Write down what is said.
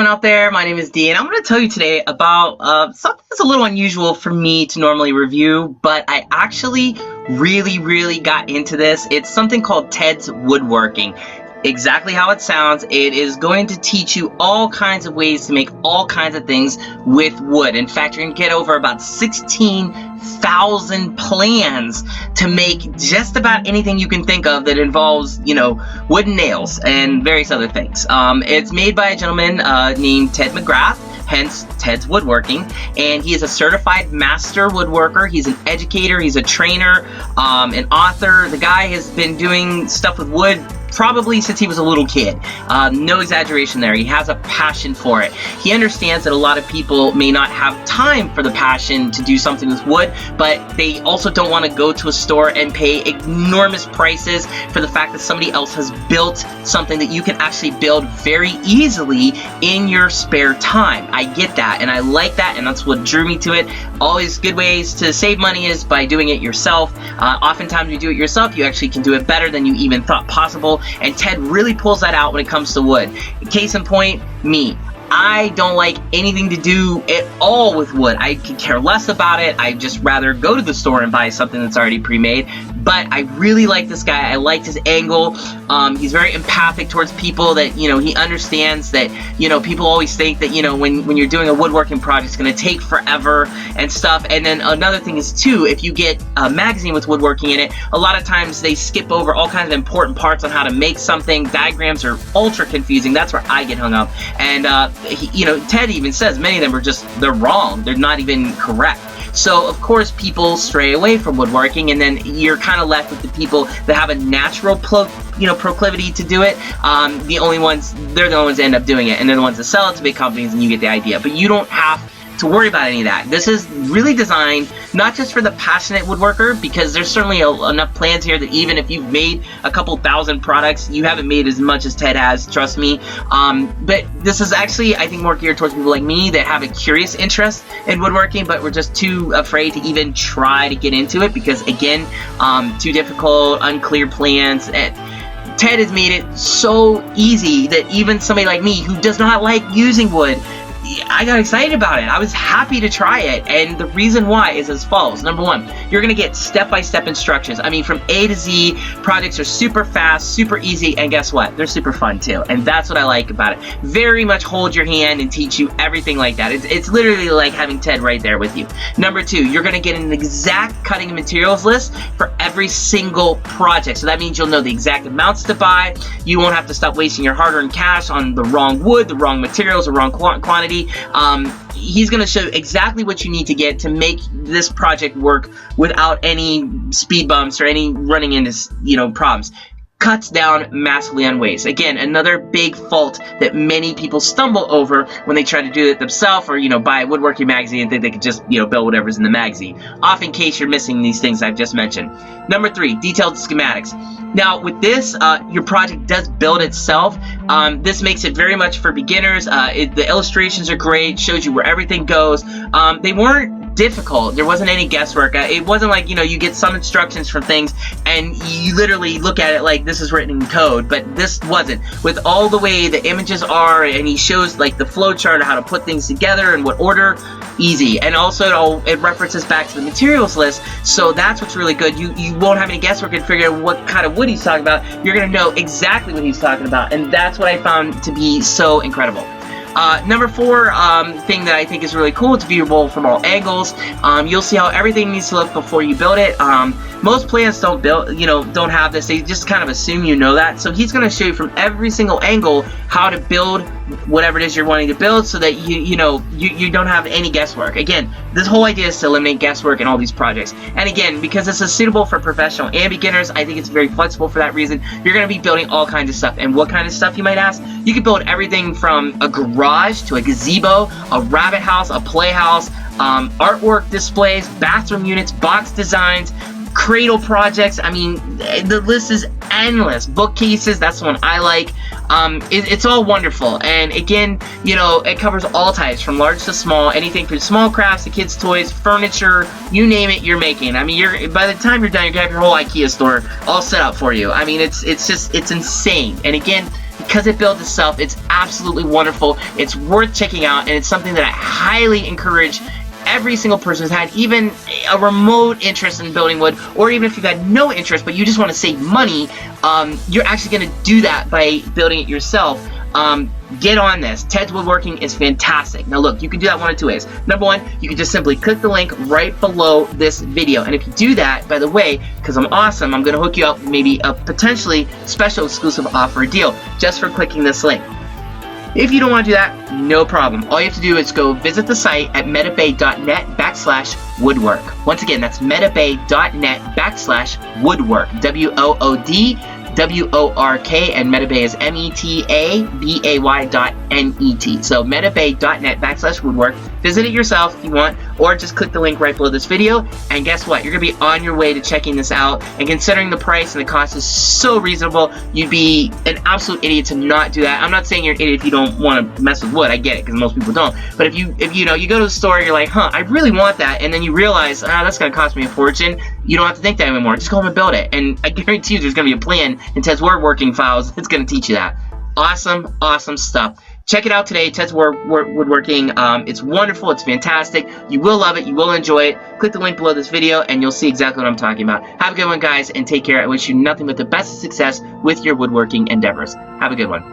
everyone out there, my name is Dee, and I'm going to tell you today about something that's a little unusual for me to normally review, but I actually really got into this. It's something called Teds Woodworking. Exactly how it sounds. It is going to teach you all kinds of ways to make all kinds of things with wood. In fact, you're going to get over about 16,000 plans to make just about anything you can think of that involves, wooden nails and various other things. It's made by a gentleman named Ted McGrath, hence Teds Woodworking, and he is a certified master woodworker. He's an educator, he's a trainer, an author. The guy has been doing stuff with wood probably since he was a little kid. No exaggeration there. He has a passion for it. He understands that a lot of people may not have time for the passion to do something with wood, but they also don't want to go to a store and pay enormous prices for the fact that somebody else has built something that you can actually build very easily in your spare time. I get that, and I like that, and that's what drew me to it. Always good ways to save money is by doing it yourself. Oftentimes you do it yourself, you actually can do it better than you even thought possible. And Ted really pulls that out when it comes to wood. Case in point, me. I don't like anything to do at all with wood. I could care less about it. I'd just rather go to the store and buy something that's already pre-made. But I really like this guy. I liked his angle. He's very empathic towards people that, he understands that, people always think that, when you're doing a woodworking project, it's going to take forever and stuff. And then another thing is, too, if you get a magazine with woodworking in it, a lot of times they skip over all kinds of important parts on how to make something. Diagrams are ultra confusing. That's where I get hung up. And, Ted even says many of them are they're wrong. They're not even correct. So, of course, people stray away from woodworking, and then you're kind of left with the people that have a natural proclivity to do it. They're the only ones that end up doing it, and they're the ones that sell it to big companies, and you get the idea. But you don't have to worry about any of that. This is really designed not just for the passionate woodworker, because there's certainly enough plans here that even if you've made a couple thousand products, you haven't made as much as Ted has, trust me. But this is actually, I think, more geared towards people like me that have a curious interest in woodworking, but we're just too afraid to even try to get into it because, again, too difficult, unclear plans. Ted has made it so easy that even somebody like me who does not like using wood, I got excited about it. I was happy to try it, and the reason why is as follows. Number one, you're going to get step-by-step instructions. I mean, from A to Z, projects are super fast, super easy, and guess what? They're super fun, too, and that's what I like about it. Very much hold your hand and teach you everything like that. It's literally like having Ted right there with you. Number two, you're going to get an exact cutting and materials list for every single project, so that means you'll know the exact amounts to buy. You won't have to stop wasting your hard-earned cash on the wrong wood, the wrong materials, the wrong quantity. He's going to show you exactly what you need to get to make this project work without any speed bumps or any running into, problems. Cuts down massively on waste. Again, another big fault that many people stumble over when they try to do it themselves or, buy a woodworking magazine and think they could just, build whatever's in the magazine. Off in case you're missing these things I've just mentioned. Number three, detailed schematics. Now, with this, your project does build itself. This makes it very much for beginners. The illustrations are great, shows you where everything goes. They weren't difficult. There wasn't any guesswork. It wasn't like, you get some instructions from things and you literally look at it like this is written in code, but this wasn't. With all the way the images are, and he shows like the flow chart of how to put things together and what order, easy. And also it references back to the materials list, so that's what's really good. You won't have any guesswork and figure out what kind of wood he's talking about. You're going to know exactly what he's talking about, and that's what I found to be so incredible. Number four thing that I think is really cool, it's viewable from all angles. You'll see how everything needs to look before you build it. Most plans don't have this. They just kind of assume you know that. So he's going to show you from every single angle how to build whatever it is you're wanting to build, so that you don't have any guesswork. Again, this whole idea is to eliminate guesswork in all these projects. And again, because this is suitable for professional and beginners, I think it's very flexible for that reason. You're going to be building all kinds of stuff. And what kind of stuff, you might ask? You can build everything from a garage to a gazebo, a rabbit house, a playhouse, artwork displays, bathroom units, box designs, cradle projects. I mean, the list is endless. Bookcases, that's the one I like. It's all wonderful, and again, it covers all types from large to small, anything from small crafts to kids' toys, furniture, you name it, you're making. I mean, by the time you're done, you're gonna have your whole IKEA store all set up for you. I mean, it's insane. And again, because it builds itself. It's absolutely wonderful. It's worth checking out, and it's something that I highly encourage every single person who's had even a remote interest in building wood, or even if you've had no interest but you just want to save money, you're actually going to do that by building it yourself. Get on this. Teds Woodworking is fantastic. Now look, you can do that one of two ways. Number one, you can just simply click the link right below this video, and if you do that, by the way, because I'm awesome, I'm going to hook you up with maybe a potentially special exclusive offer deal just for clicking this link. If you don't want to do that, no problem. All you have to do is go visit the site at metabay.net/woodwork. Once again, that's metabay.net/woodwork. WOODWORK, and Metabay is METABAY.NET. So metabay.net/woodwork. Visit it yourself if you want, or just click the link right below this video, and guess what? You're going to be on your way to checking this out, and considering the price and the cost is so reasonable, you'd be an absolute idiot to not do that. I'm not saying you're an idiot if you don't want to mess with wood. I get it, because most people don't. But if you go to the store, you're like, I really want that, and then you realize, that's going to cost me a fortune, you don't have to think that anymore. Just go home and build it, and I guarantee you there's going to be a plan in Teds Woodworking files that's going to teach you that. Awesome, awesome stuff. Check it out today, Teds Woodworking. It's wonderful. It's fantastic. You will love it. You will enjoy it. Click the link below this video, and you'll see exactly what I'm talking about. Have a good one, guys, and take care. I wish you nothing but the best of success with your woodworking endeavors. Have a good one.